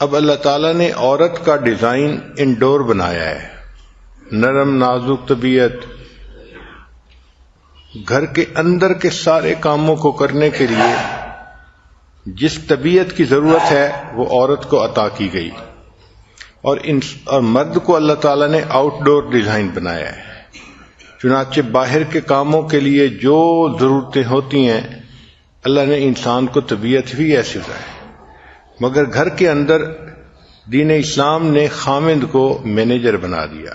اب اللہ تعالیٰ نے عورت کا ڈیزائن انڈور بنایا ہے، نرم نازک طبیعت، گھر کے اندر کے سارے کاموں کو کرنے کے لیے جس طبیعت کی ضرورت ہے وہ عورت کو عطا کی گئی، اور مرد کو اللہ تعالیٰ نے آؤٹ ڈور ڈیزائن بنایا ہے۔ چنانچہ باہر کے کاموں کے لیے جو ضرورتیں ہوتی ہیں اللہ نے انسان کو طبیعت بھی ایسی بنائی، مگر گھر کے اندر دین اسلام نے خامند کو مینیجر بنا دیا۔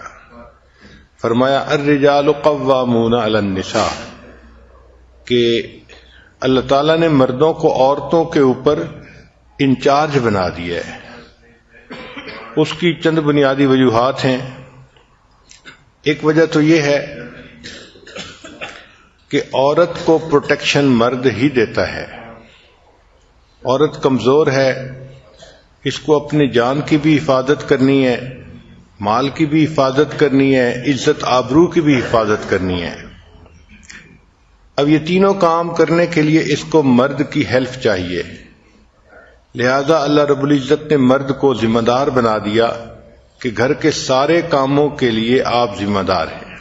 فرمایا الرجال قوامون علی النساء، کہ اللہ تعالیٰ نے مردوں کو عورتوں کے اوپر انچارج بنا دیا ہے۔ اس کی چند بنیادی وجوہات ہیں۔ ایک وجہ تو یہ ہے کہ عورت کو پروٹیکشن مرد ہی دیتا ہے۔ عورت کمزور ہے، اس کو اپنی جان کی بھی حفاظت کرنی ہے، مال کی بھی حفاظت کرنی ہے، عزت آبرو کی بھی حفاظت کرنی ہے۔ اب یہ تینوں کام کرنے کے لیے اس کو مرد کی ہیلپ چاہیے، لہذا اللہ رب العزت نے مرد کو ذمہ دار بنا دیا کہ گھر کے سارے کاموں کے لیے آپ ذمہ دار ہیں۔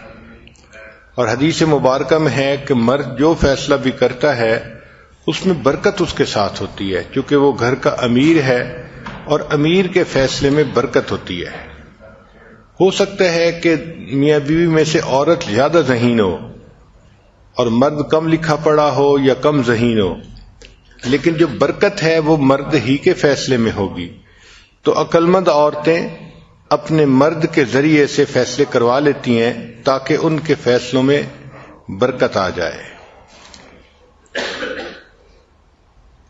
اور حدیث مبارکہ میں ہے کہ مرد جو فیصلہ بھی کرتا ہے اس میں برکت اس کے ساتھ ہوتی ہے، چونکہ وہ گھر کا امیر ہے اور امیر کے فیصلے میں برکت ہوتی ہے۔ ہو سکتا ہے کہ میاں بیوی میں سے عورت زیادہ ذہین ہو اور مرد کم لکھا پڑھا ہو یا کم ذہین ہو، لیکن جو برکت ہے وہ مرد ہی کے فیصلے میں ہوگی۔ تو عقل مند عورتیں اپنے مرد کے ذریعے سے فیصلے کروا لیتی ہیں تاکہ ان کے فیصلوں میں برکت آ جائے۔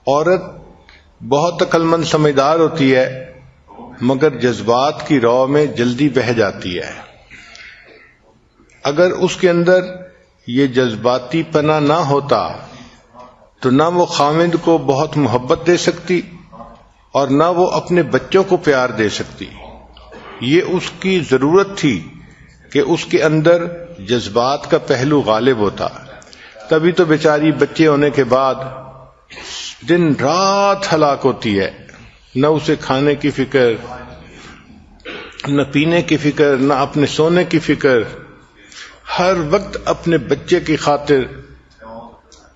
عورت بہت عقل مند سمجھدار ہوتی ہے مگر جذبات کی رو میں جلدی بہہ جاتی ہے۔ اگر اس کے اندر یہ جذباتی پنا نہ ہوتا تو نہ وہ خامند کو بہت محبت دے سکتی اور نہ وہ اپنے بچوں کو پیار دے سکتی۔ یہ اس کی ضرورت تھی کہ اس کے اندر جذبات کا پہلو غالب ہوتا، تبھی تو بیچاری بچے ہونے کے بعد دن رات ہلاک ہوتی ہے، نہ اسے کھانے کی فکر، نہ پینے کی فکر، نہ اپنے سونے کی فکر، ہر وقت اپنے بچے کی خاطر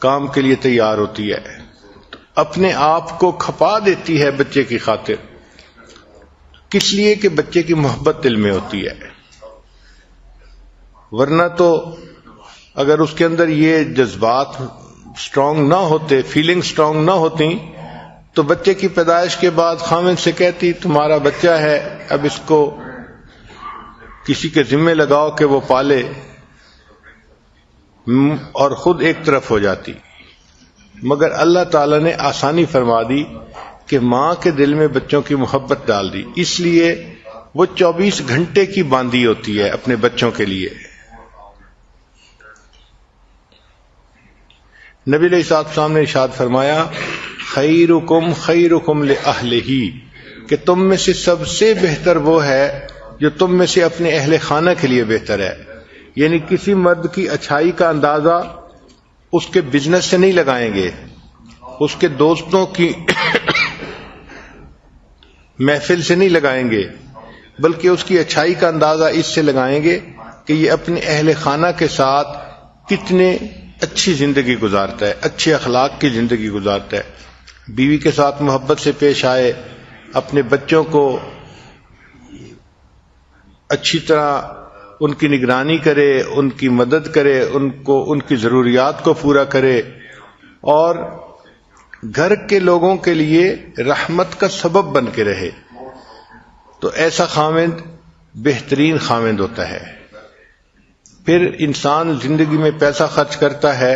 کام کے لیے تیار ہوتی ہے، اپنے آپ کو کھپا دیتی ہے بچے کی خاطر، کس لیے کہ بچے کی محبت دل میں ہوتی ہے۔ ورنہ تو اگر اس کے اندر یہ جذبات سٹرونگ نہ ہوتے، فیلنگ سٹرونگ نہ ہوتی، تو بچے کی پیدائش کے بعد خامند سے کہتی تمہارا بچہ ہے، اب اس کو کسی کے ذمہ لگاؤ کہ وہ پالے، اور خود ایک طرف ہو جاتی۔ مگر اللہ تعالی نے آسانی فرما دی کہ ماں کے دل میں بچوں کی محبت ڈال دی، اس لیے وہ 24 گھنٹے کی باندھی ہوتی ہے اپنے بچوں کے لیے۔ نبی علیہ السلام نے ارشاد فرمایا خیرکم خیرکم لأہلہ، کہ تم میں سے سب سے بہتر وہ ہے جو تم میں سے اپنے اہل خانہ کے لیے بہتر ہے۔ یعنی کسی مرد کی اچھائی کا اندازہ اس کے بزنس سے نہیں لگائیں گے، اس کے دوستوں کی محفل سے نہیں لگائیں گے، بلکہ اس کی اچھائی کا اندازہ اس سے لگائیں گے کہ یہ اپنے اہل خانہ کے ساتھ کتنے اچھی زندگی گزارتا ہے، اچھے اخلاق کی زندگی گزارتا ہے، بیوی کے ساتھ محبت سے پیش آئے، اپنے بچوں کو اچھی طرح ان کی نگرانی کرے، ان کی مدد کرے، ان کی ضروریات کو پورا کرے، اور گھر کے لوگوں کے لیے رحمت کا سبب بن کے رہے، تو ایسا خامند بہترین خامند ہوتا ہے۔ پھر انسان زندگی میں پیسہ خرچ کرتا ہے،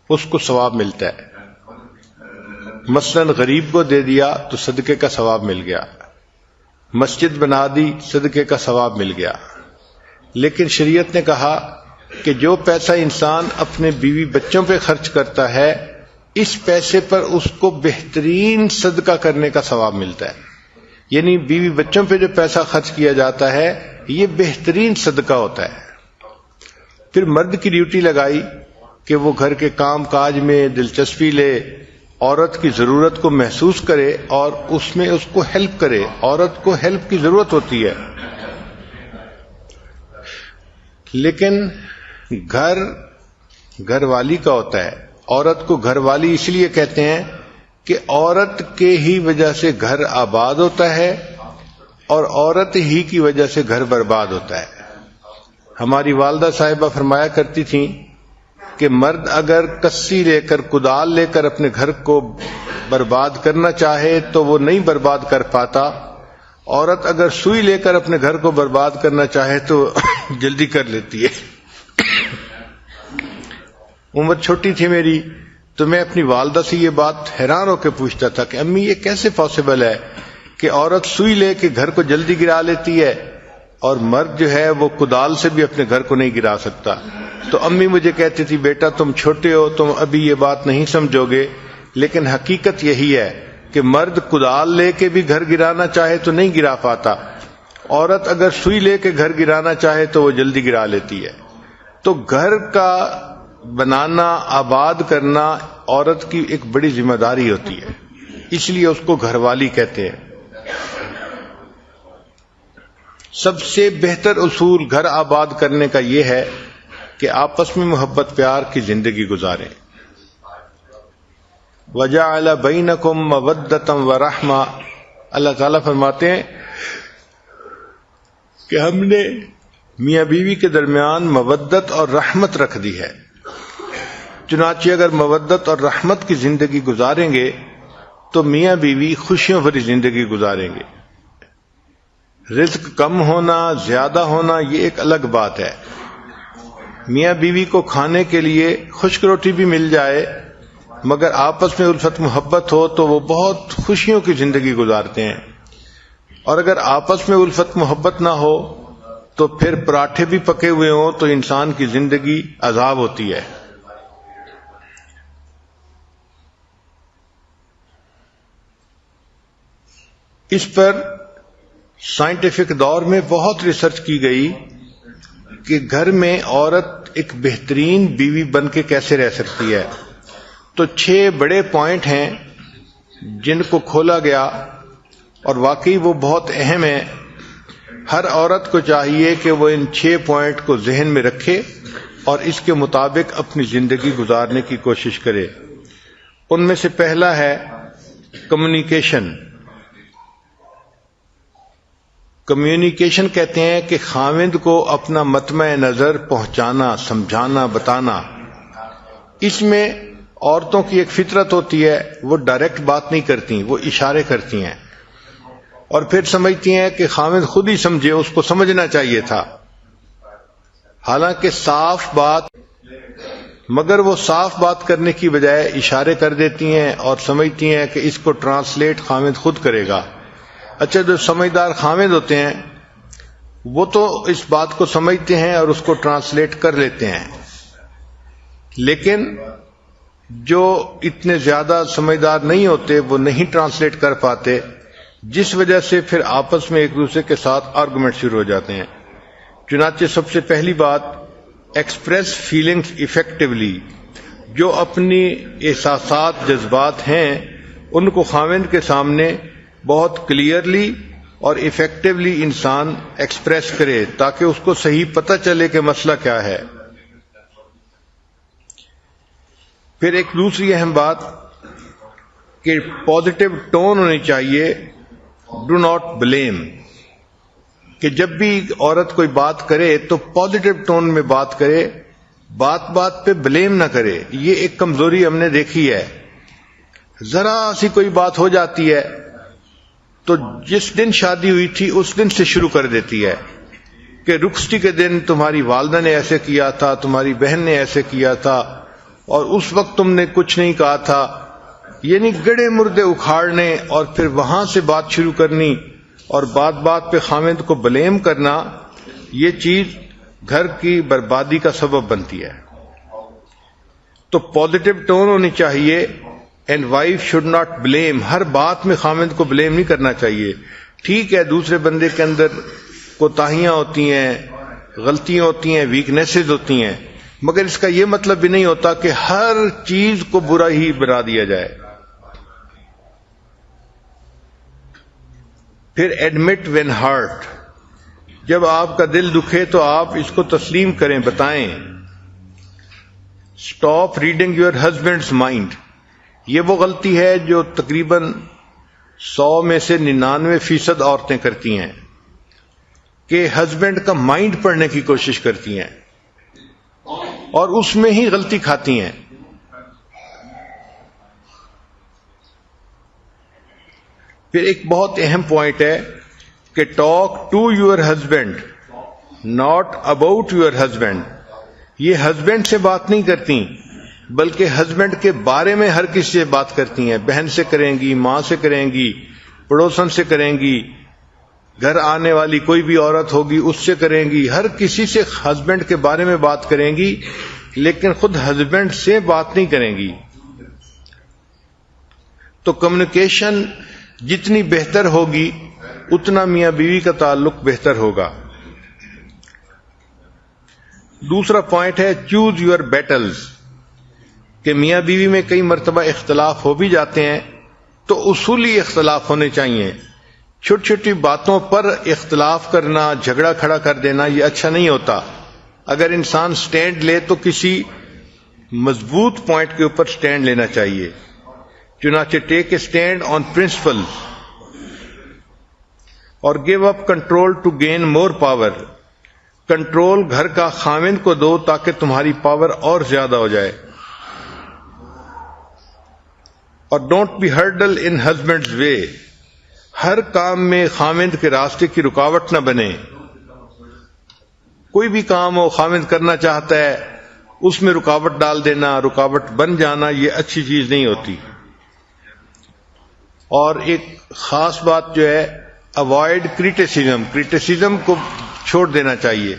اس کو ثواب ملتا ہے۔ مثلا غریب کو دے دیا تو صدقے کا ثواب مل گیا، مسجد بنا دی صدقے کا ثواب مل گیا۔ لیکن شریعت نے کہا کہ جو پیسہ انسان اپنے بیوی بچوں پہ خرچ کرتا ہے، اس پیسے پر اس کو بہترین صدقہ کرنے کا ثواب ملتا ہے۔ یعنی بیوی بچوں پہ جو پیسہ خرچ کیا جاتا ہے یہ بہترین صدقہ ہوتا ہے۔ پھر مرد کی ڈیوٹی لگائی کہ وہ گھر کے کام کاج میں دلچسپی لے عورت کی ضرورت کو محسوس کرے اور اس میں اس کو ہیلپ کرے. عورت کو ہیلپ کی ضرورت ہوتی ہے، لیکن گھر والی کا ہوتا ہے. عورت کو گھر والی اس لیے کہتے ہیں کہ عورت کے ہی وجہ سے گھر آباد ہوتا ہے اور عورت ہی کی وجہ سے گھر برباد ہوتا ہے. ہماری والدہ صاحبہ فرمایا کرتی تھیں کہ مرد اگر کسی لے کر کدال لے کر اپنے گھر کو برباد کرنا چاہے تو وہ نہیں برباد کر پاتا. عورت اگر سوئی لے کر اپنے گھر کو برباد کرنا چاہے تو جلدی کر لیتی ہے. عمر چھوٹی تھی میری تو میں اپنی والدہ سے یہ بات حیران ہو کے پوچھتا تھا کہ امی یہ کیسے پاسبل ہے کہ عورت سوئی لے کے گھر کو جلدی گرا لیتی ہے اور مرد جو ہے وہ کدال سے بھی اپنے گھر کو نہیں گرا سکتا. تو امی مجھے کہتی تھی بیٹا تم چھوٹے ہو، تم ابھی یہ بات نہیں سمجھو گے، لیکن حقیقت یہی ہے کہ مرد کدال لے کے بھی گھر گرانا چاہے تو نہیں گرا پاتا. عورت اگر سوئی لے کے گھر گرانا چاہے تو وہ جلدی گرا لیتی ہے. تو گھر کا بنانا، آباد کرنا عورت کی ایک بڑی ذمہ داری ہوتی ہے، اس لیے اس کو گھر والی کہتے ہیں. سب سے بہتر اصول گھر آباد کرنے کا یہ ہے کہ آپس میں محبت پیار کی زندگی گزاریں. وَجَعَلَ بَيْنَكُمْ مَوَدَّةً وَرَحْمَةً، اللہ تعالیٰ فرماتے ہیں کہ ہم نے میاں بیوی کے درمیان مودت اور رحمت رکھ دی ہے. چنانچہ اگر مودت اور رحمت کی زندگی گزاریں گے تو میاں بیوی خوشیوں بھری زندگی گزاریں گے. رزق کم ہونا زیادہ ہونا یہ ایک الگ بات ہے. میاں بیوی کو کھانے کے لیے خشک روٹی بھی مل جائے مگر آپس میں الفت محبت ہو تو وہ بہت خوشیوں کی زندگی گزارتے ہیں. اور اگر آپس میں الفت محبت نہ ہو تو پھر پراٹھے بھی پکے ہوئے ہوں تو انسان کی زندگی عذاب ہوتی ہے. اس پر سائنٹیفک دور میں بہت ریسرچ کی گئی کہ گھر میں عورت ایک بہترین بیوی بن کے کیسے رہ سکتی ہے. تو 6 بڑے پوائنٹ ہیں جن کو کھولا گیا اور واقعی وہ بہت اہم ہیں. ہر عورت کو چاہیے کہ وہ ان 6 پوائنٹ کو ذہن میں رکھے اور اس کے مطابق اپنی زندگی گزارنے کی کوشش کرے. ان میں سے پہلا ہے کمیونیکیشن. کمیونیکیشن کہتے ہیں کہ خاوند کو اپنا مطمع نظر پہنچانا، سمجھانا، بتانا. اس میں عورتوں کی ایک فطرت ہوتی ہے، وہ ڈائریکٹ بات نہیں کرتی، وہ اشارے کرتی ہیں اور پھر سمجھتی ہیں کہ خاوند خود ہی سمجھے، اس کو سمجھنا چاہیے تھا. حالانکہ صاف بات، مگر وہ صاف بات کرنے کی بجائے اشارے کر دیتی ہیں اور سمجھتی ہیں کہ اس کو ٹرانسلیٹ خاوند خود کرے گا. اچھا، جو سمجھدار خاوند ہوتے ہیں وہ تو اس بات کو سمجھتے ہیں اور اس کو ٹرانسلیٹ کر لیتے ہیں، لیکن جو اتنے زیادہ سمجھدار نہیں ہوتے وہ نہیں ٹرانسلیٹ کر پاتے، جس وجہ سے پھر آپس میں ایک دوسرے کے ساتھ آرگومنٹ شروع ہو جاتے ہیں. چنانچہ سب سے پہلی بات ایکسپریس فیلنگز ایفیکٹولی. جو اپنی احساسات، جذبات ہیں ان کو خاوند کے سامنے بہت کلیئرلی اور ایفیکٹولی انسان ایکسپریس کرے تاکہ اس کو صحیح پتہ چلے کہ مسئلہ کیا ہے. پھر ایک دوسری اہم بات کہ پازیٹو ٹون ہونی چاہیے. Do not blame. کہ جب بھی عورت کوئی بات کرے تو پازیٹو ٹون میں بات کرے، بات بات پہ بلیم نہ کرے. یہ ایک کمزوری ہم نے دیکھی ہے. ذرا سی کوئی بات ہو جاتی ہے تو جس دن شادی ہوئی تھی اس دن سے شروع کر دیتی ہے کہ رخصتی کے دن تمہاری والدہ نے ایسے کیا تھا، تمہاری بہن نے ایسے کیا تھا اور اس وقت تم نے کچھ نہیں کہا تھا. یعنی گڑے مردے اکھاڑنے اور پھر وہاں سے بات شروع کرنی اور بات بات پہ خاوند کو بلیم کرنا، یہ چیز گھر کی بربادی کا سبب بنتی ہے. تو پازیٹو ٹون ہونی چاہیے. And wife should not blame. ہر بات میں خاوند کو بلیم نہیں کرنا چاہیے. ٹھیک ہے دوسرے بندے کے اندر کوتاہیاں ہوتی ہیں، غلطیاں ہوتی ہیں، ویکنیسز ہوتی ہیں، مگر اس کا یہ مطلب بھی نہیں ہوتا کہ ہر چیز کو برا ہی بنا دیا جائے. پھر ایڈمٹ وین ہارٹ، جب آپ کا دل دکھے تو آپ اس کو تسلیم کریں، بتائیں. Stop reading your husbands mind, یہ وہ غلطی ہے جو تقریباً 100 میں سے 99% عورتیں کرتی ہیں کہ ہسبینڈ کا مائنڈ پڑھنے کی کوشش کرتی ہیں اور اس میں ہی غلطی کھاتی ہیں. پھر ایک بہت اہم پوائنٹ ہے کہ talk to your husband not about your husband. یہ ہسبینڈ سے بات نہیں کرتی بلکہ ہسبینڈ کے بارے میں ہر کسی سے بات کرتی ہیں. بہن سے کریں گی، ماں سے کریں گی، پڑوسن سے کریں گی، گھر آنے والی کوئی بھی عورت ہوگی اس سے کریں گی، ہر کسی سے ہسبینڈ کے بارے میں بات کریں گی، لیکن خود ہسبینڈ سے بات نہیں کریں گی. تو کمیونیکیشن جتنی بہتر ہوگی اتنا میاں بیوی کا تعلق بہتر ہوگا. دوسرا پوائنٹ ہے چوز یور بیٹلز، کہ میاں بیوی میں کئی مرتبہ اختلاف ہو بھی جاتے ہیں تو اصولی اختلاف ہونے چاہیے. چھوٹی چھوٹی باتوں پر اختلاف کرنا، جھگڑا کھڑا کر دینا، یہ اچھا نہیں ہوتا. اگر انسان سٹینڈ لے تو کسی مضبوط پوائنٹ کے اوپر سٹینڈ لینا چاہیے. چنانچہ take a stand on principle اور give up control to gain more power. Control گھر کا خاوند کو دو تاکہ تمہاری پاور اور زیادہ ہو جائے. اور don't be hurdle in husband's way, ہر کام میں خاوند کے راستے کی رکاوٹ نہ بنے. کوئی بھی کام ہو خاوند کرنا چاہتا ہے اس میں رکاوٹ ڈال دینا، رکاوٹ بن جانا، یہ اچھی چیز نہیں ہوتی. اور ایک خاص بات جو ہے اوائڈ کریٹیسزم، کریٹیسزم کو چھوڑ دینا چاہیے.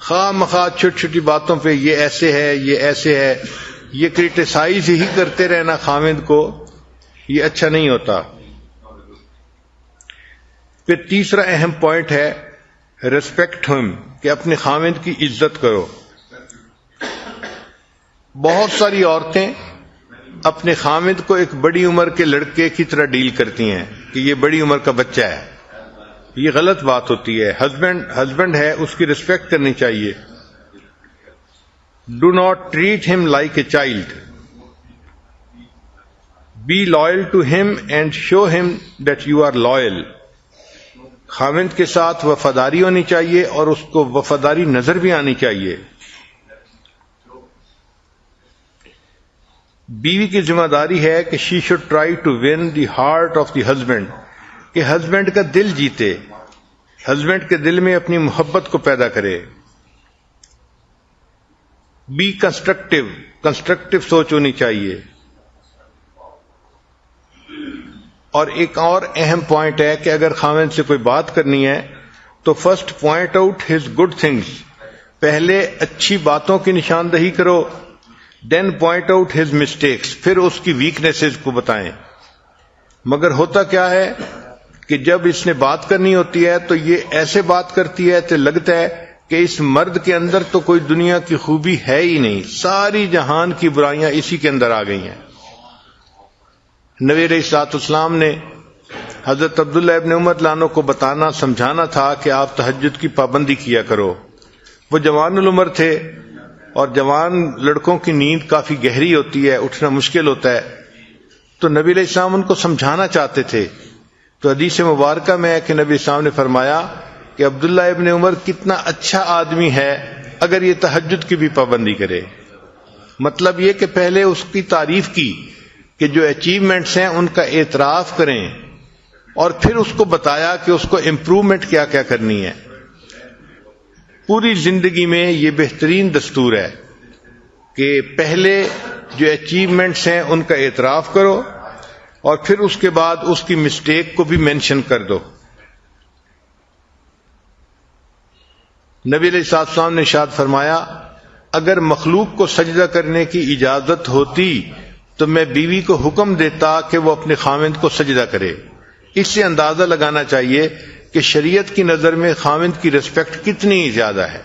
خواہ مخواہ چھوٹی چھوٹی باتوں پہ یہ ایسے ہے، یہ ایسے ہے، یہ کریٹیسائز ہی کرتے رہنا خاوند کو، یہ اچھا نہیں ہوتا. پھر تیسرا اہم پوائنٹ ہے ریسپیکٹ ہم، کہ اپنے خاوند کی عزت کرو. بہت ساری عورتیں اپنے خاوند کو ایک بڑی عمر کے لڑکے کی طرح ڈیل کرتی ہیں کہ یہ بڑی عمر کا بچہ ہے. یہ غلط بات ہوتی ہے. ہسبینڈ ہے، اس کی ریسپیکٹ کرنی چاہیے. Do not treat him like a child, be loyal to him and show him that you are loyal. خاوند کے ساتھ وفاداری ہونی چاہیے اور اس کو وفاداری نظر بھی آنی چاہیے. بیوی کی ذمہ داری ہے کہ she should try to win the heart of the husband, کہ ہسبینڈ کا دل جیتے، ہسبینڈ کے دل میں اپنی محبت کو پیدا کرے. بی کنسٹرکٹیو سوچ ہونی چاہیے. اور ایک اور اہم پوائنٹ ہے کہ اگر خاوند سے کوئی بات کرنی ہے تو first point out his good things, پہلے اچھی باتوں کی نشاندہی کرو، دین پوائنٹ آؤٹ ہز مسٹیکس، پھر اس کی ویکنیسز کو بتائیں. مگر ہوتا کیا ہے کہ جب اس نے بات کرنی ہوتی ہے تو یہ ایسے بات کرتی ہے تو لگتا ہے کہ اس مرد کے اندر تو کوئی دنیا کی خوبی ہے ہی نہیں، ساری جہان کی برائیاں اسی کے اندر آ گئی ہیں. نبی علیہ الصلوۃ والسلام نے حضرت عبداللہ ابن عمر لانو کو بتانا سمجھانا تھا کہ آپ تہجد کی پابندی کیا کرو. وہ جوان العمر تھے اور جوان لڑکوں کی نیند کافی گہری ہوتی ہے، اٹھنا مشکل ہوتا ہے. تو نبی علیہ السلام ان کو سمجھانا چاہتے تھے. تو حدیث مبارکہ میں ہے کہ نبی السلام نے فرمایا کہ عبداللہ ابن عمر کتنا اچھا آدمی ہے اگر یہ تہجد کی بھی پابندی کرے. مطلب یہ کہ پہلے اس کی تعریف کی کہ جو اچیومنٹس ہیں ان کا اعتراف کریں اور پھر اس کو بتایا کہ اس کو امپروومنٹ کیا کیا کرنی ہے. پوری زندگی میں یہ بہترین دستور ہے کہ پہلے جو اچیومنٹس ہیں ان کا اعتراف کرو اور پھر اس کے بعد اس کی مسٹیک کو بھی مینشن کر دو. نبی علیہ السلام نے ارشاد فرمایا اگر مخلوق کو سجدہ کرنے کی اجازت ہوتی تو میں بیوی کو حکم دیتا کہ وہ اپنے خاوند کو سجدہ کرے. اس سے اندازہ لگانا چاہیے کہ شریعت کی نظر میں خاوند کی ریسپیکٹ کتنی زیادہ ہے.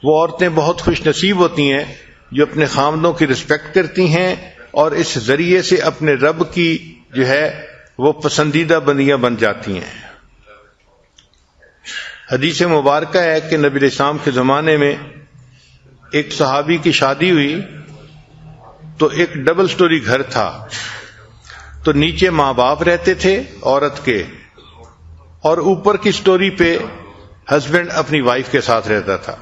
وہ عورتیں بہت خوش نصیب ہوتی ہیں جو اپنے خاوندوں کی ریسپیکٹ کرتی ہیں اور اس ذریعے سے اپنے رب کی جو ہے وہ پسندیدہ بندیاں بن جاتی ہیں۔ حدیث مبارکہ ہے کہ نبی علیہ السلام کے زمانے میں ایک صحابی کی شادی ہوئی تو ایک ڈبل سٹوری گھر تھا، تو نیچے ماں باپ رہتے تھے عورت کے، اور اوپر کی سٹوری پہ ہسبینڈ اپنی وائف کے ساتھ رہتا تھا۔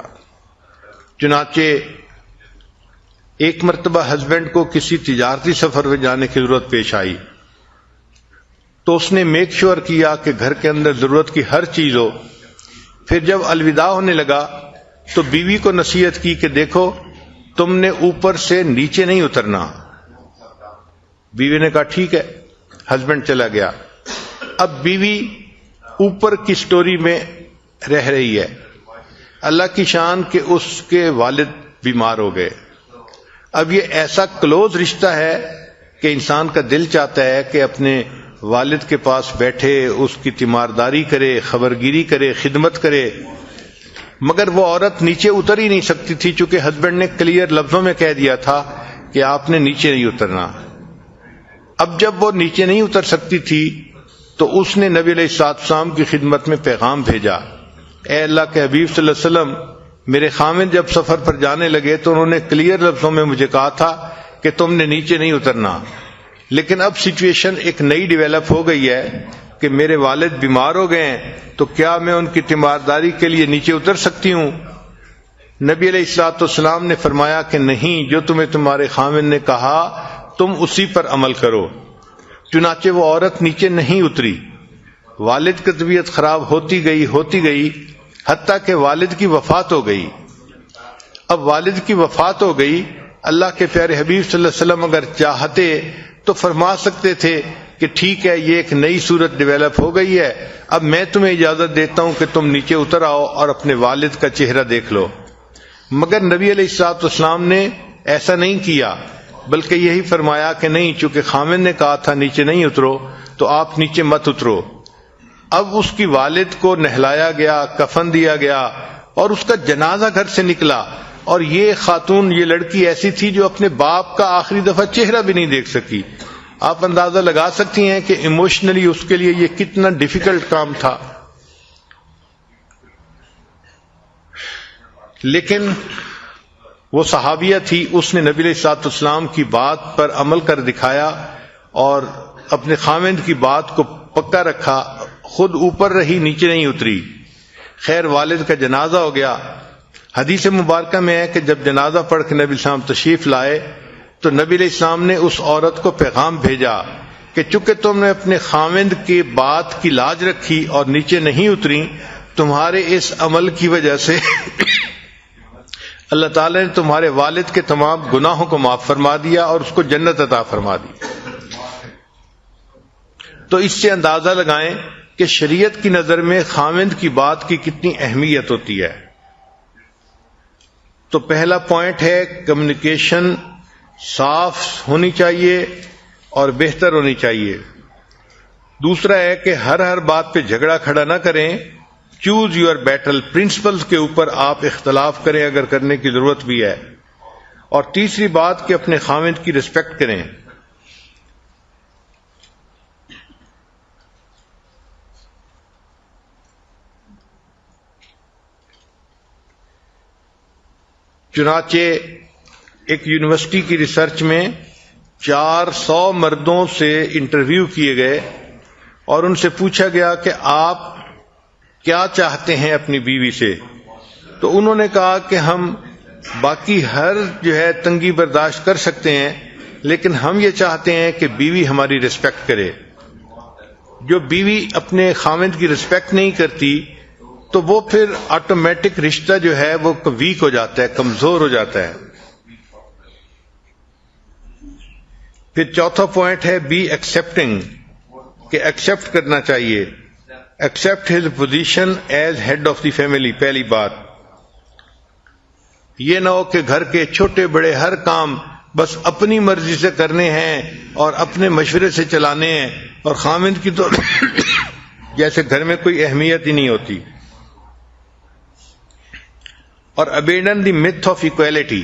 چنانچہ ایک مرتبہ ہسبینڈ کو کسی تجارتی سفر میں جانے کی ضرورت پیش آئی، تو اس نے میک شور کیا کہ گھر کے اندر ضرورت کی ہر چیز ہو۔ پھر جب الوداع ہونے لگا تو بیوی کو نصیحت کی کہ دیکھو تم نے اوپر سے نیچے نہیں اترنا۔ بیوی نے کہا ٹھیک ہے، ہسبینڈ چلا گیا۔ اب بیوی اوپر کی سٹوری میں رہ رہی ہے۔ اللہ کی شان کہ اس کے والد بیمار ہو گئے۔ اب یہ ایسا کلوز رشتہ ہے کہ انسان کا دل چاہتا ہے کہ اپنے والد کے پاس بیٹھے، اس کی تیمارداری کرے، خبرگیری کرے، خدمت کرے، مگر وہ عورت نیچے اتر ہی نہیں سکتی تھی، چونکہ ہسبینڈ نے کلیئر لفظوں میں کہہ دیا تھا کہ آپ نے نیچے نہیں اترنا۔ اب جب وہ نیچے نہیں اتر سکتی تھی تو اس نے نبی علیہ السلام کی خدمت میں پیغام بھیجا، اے اللہ کے حبیب صلی اللہ علیہ وسلم، میرے خامد جب سفر پر جانے لگے تو انہوں نے کلیئر لفظوں میں مجھے کہا تھا کہ تم نے نیچے نہیں اترنا، لیکن اب سچویشن ایک نئی ڈیولپ ہو گئی ہے کہ میرے والد بیمار ہو گئے ہیں، تو کیا میں ان کی تیمارداری کے لیے نیچے اتر سکتی ہوں؟ نبی علیہ الصلوۃ والسلام نے فرمایا کہ نہیں، جو تمہیں تمہارے خامد نے کہا تم اسی پر عمل کرو۔ چنانچہ وہ عورت نیچے نہیں اتری۔ والد کی طبیعت خراب ہوتی گئی حتیٰ کہ والد کی وفات ہو گئی۔ اب والد کی وفات ہو گئی، اللہ کے پیارے حبیب صلی اللہ علیہ وسلم اگر چاہتے تو فرما سکتے تھے کہ ٹھیک ہے، یہ ایک نئی صورت ڈیولپ ہو گئی ہے، اب میں تمہیں اجازت دیتا ہوں کہ تم نیچے اتر آؤ اور اپنے والد کا چہرہ دیکھ لو۔ مگر نبی علیہ الصلوۃ والسلام نے ایسا نہیں کیا، بلکہ یہی فرمایا کہ نہیں، چونکہ خامد نے کہا تھا نیچے نہیں اترو تو آپ نیچے مت اترو۔ اب اس کی والد کو نہلایا گیا، کفن دیا گیا اور اس کا جنازہ گھر سے نکلا، اور یہ خاتون، یہ لڑکی ایسی تھی جو اپنے باپ کا آخری دفعہ چہرہ بھی نہیں دیکھ سکی۔ آپ اندازہ لگا سکتی ہیں کہ ایموشنلی اس کے لیے یہ کتنا ڈیفیکلٹ کام تھا، لیکن وہ صحابیہ تھی، اس نے نبی علیہ الصلوۃ والسلام کی بات پر عمل کر دکھایا اور اپنے خامند کی بات کو پکا رکھا، خود اوپر رہی، نیچے نہیں اتری۔ خیر، والد کا جنازہ ہو گیا۔ حدیث مبارکہ میں ہے کہ جب جنازہ پڑھ کے نبی علیہ السلام تشریف لائے تو نبی علیہ السلام نے اس عورت کو پیغام بھیجا کہ چونکہ تم نے اپنے خامند کی بات کی لاج رکھی اور نیچے نہیں اتری، تمہارے اس عمل کی وجہ سے اللہ تعالی نے تمہارے والد کے تمام گناہوں کو معاف فرما دیا اور اس کو جنت عطا فرما دی۔ تو اس سے اندازہ لگائیں کہ شریعت کی نظر میں خامند کی بات کی کتنی اہمیت ہوتی ہے۔ تو پہلا پوائنٹ ہے کمیونیکیشن صاف ہونی چاہیے اور بہتر ہونی چاہیے۔ دوسرا ہے کہ ہر بات پہ جھگڑا کھڑا نہ کریں، چوز یور بیٹل، پرنسپلز کے اوپر آپ اختلاف کریں اگر کرنے کی ضرورت بھی ہے۔ اور تیسری بات کہ اپنے خامند کی رسپیکٹ کریں۔ چنانچہ ایک یونیورسٹی کی ریسرچ میں 400 مردوں سے انٹرویو کیے گئے اور ان سے پوچھا گیا کہ آپ کیا چاہتے ہیں اپنی بیوی سے، تو انہوں نے کہا کہ ہم باقی ہر تنگی برداشت کر سکتے ہیں، لیکن ہم یہ چاہتے ہیں کہ بیوی ہماری رسپیکٹ کرے۔ جو بیوی اپنے خامند کی رسپیکٹ نہیں کرتی تو وہ پھر آٹومیٹک رشتہ جو ہے وہ ویک ہو جاتا ہے، کمزور ہو جاتا ہے۔ پھر چوتھا پوائنٹ ہے بی ایکسپٹنگ، کہ ایکسپٹ کرنا چاہیے، accept his position as head of the family. پہلی بات یہ نہ ہو کہ گھر کے چھوٹے بڑے ہر کام بس اپنی مرضی سے کرنے ہیں اور اپنے مشورے سے چلانے ہیں، اور خامند کی تو جیسے گھر میں کوئی اہمیت ہی نہیں ہوتی۔ اور abandon the myth of equality،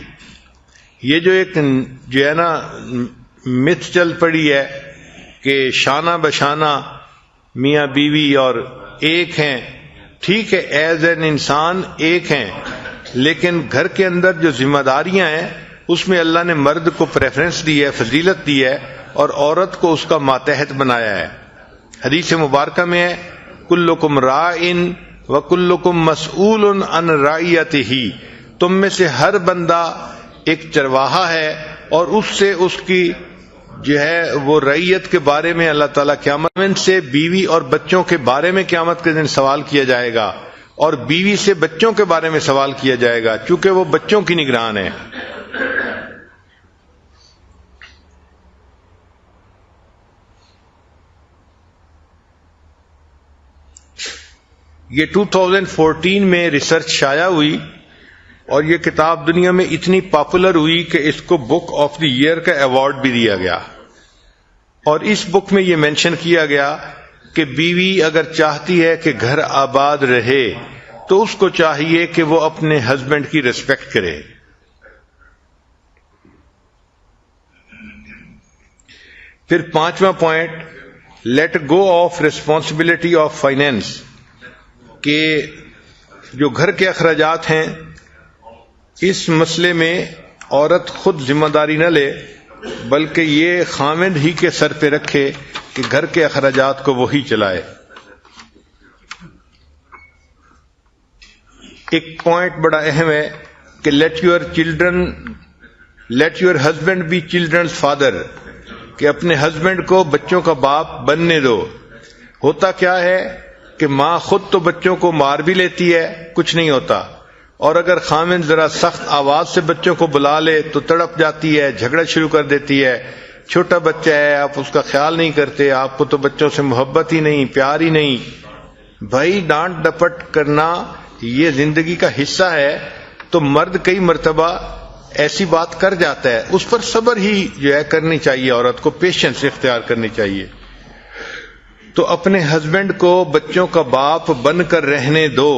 یہ جو ایک نا متھ چل پڑی ہے کہ شانہ بشانہ میاں بیوی اور ایک ہیں، ٹھیک ہے ایز این انسان ایک ہیں، لیکن گھر کے اندر جو ذمہ داریاں ہیں اس میں اللہ نے مرد کو پریفرنس دی ہے، فضیلت دی ہے، اور عورت کو اس کا ماتحت بنایا ہے۔ حدیث مبارکہ میں ہے کلکم راعٍ وکلکم مسئول عن رعیتہ، تم میں سے ہر بندہ ایک چرواہا ہے اور اس سے اس کی جو ہے وہ رعیت کے بارے میں اللہ تعالیٰ قیامت سے بیوی اور بچوں کے بارے میں قیامت کے دن سوال کیا جائے گا، اور بیوی سے بچوں کے بارے میں سوال کیا جائے گا چونکہ وہ بچوں کی نگران ہے۔ یہ 2014 میں ریسرچ شائع ہوئی اور یہ کتاب دنیا میں اتنی پاپولر ہوئی کہ اس کو بک آف دی ایئر کا ایوارڈ بھی دیا گیا، اور اس بک میں یہ مینشن کیا گیا کہ بیوی اگر چاہتی ہے کہ گھر آباد رہے تو اس کو چاہیے کہ وہ اپنے ہسبینڈ کی ریسپیکٹ کرے۔ پھر 5واں point, let go of responsibility of finance, کہ جو گھر کے اخراجات ہیں اس مسئلے میں عورت خود ذمہ داری نہ لے بلکہ یہ خاوند ہی کے سر پہ رکھے کہ گھر کے اخراجات کو وہی چلائے۔ ایک پوائنٹ بڑا اہم ہے کہ let your husband be children's father, کہ اپنے ہسبینڈ کو بچوں کا باپ بننے دو۔ ہوتا کیا ہے کہ ماں خود تو بچوں کو مار بھی لیتی ہے، کچھ نہیں ہوتا، اور اگر خامن ذرا سخت آواز سے بچوں کو بلا لے تو تڑپ جاتی ہے، جھگڑا شروع کر دیتی ہے، چھوٹا بچہ ہے آپ اس کا خیال نہیں کرتے، آپ کو تو بچوں سے محبت ہی نہیں، پیار ہی نہیں۔ بھائی ڈانٹ ڈپٹ کرنا یہ زندگی کا حصہ ہے، تو مرد کئی مرتبہ ایسی بات کر جاتا ہے، اس پر صبر ہی جو ہے کرنی چاہیے، عورت کو پیشنس اختیار کرنی چاہیے۔ تو اپنے ہسبینڈ کو بچوں کا باپ بن کر رہنے دو۔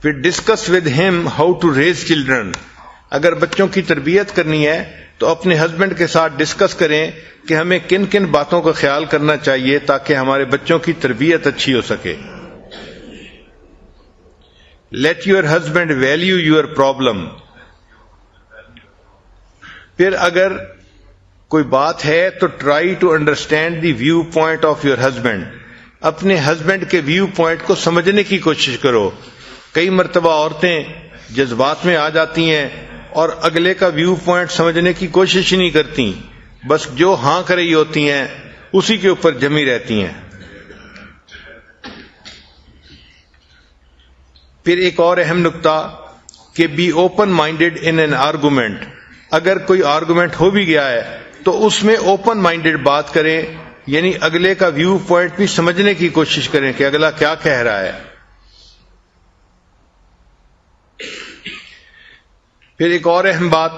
پھر discuss with him how to raise children, اگر بچوں کی تربیت کرنی ہے تو اپنے ہسبینڈ کے ساتھ ڈسکس کریں کہ ہمیں کن کن باتوں کا خیال کرنا چاہیے تاکہ ہمارے بچوں کی تربیت اچھی ہو سکے۔ Let your husband value your problem, پھر اگر کوئی بات ہے تو try to understand the viewpoint of your husband, اپنے ہسبینڈ کے ویو پوائنٹ کو سمجھنے کی کوشش کرو۔ کئی مرتبہ عورتیں جذبات میں آ جاتی ہیں اور اگلے کا ویو پوائنٹ سمجھنے کی کوشش ہی نہیں کرتی، بس جو ہاں کر رہی ہوتی ہیں اسی کے اوپر جمی رہتی ہیں۔ پھر ایک اور اہم نکتہ کہ be open minded in an argument, اگر کوئی آرگومنٹ ہو بھی گیا ہے تو اس میں اوپن مائنڈیڈ بات کریں، یعنی اگلے کا ویو پوائنٹ بھی سمجھنے کی کوشش کریں کہ اگلا کیا کہہ رہا ہے۔ پھر ایک اور اہم بات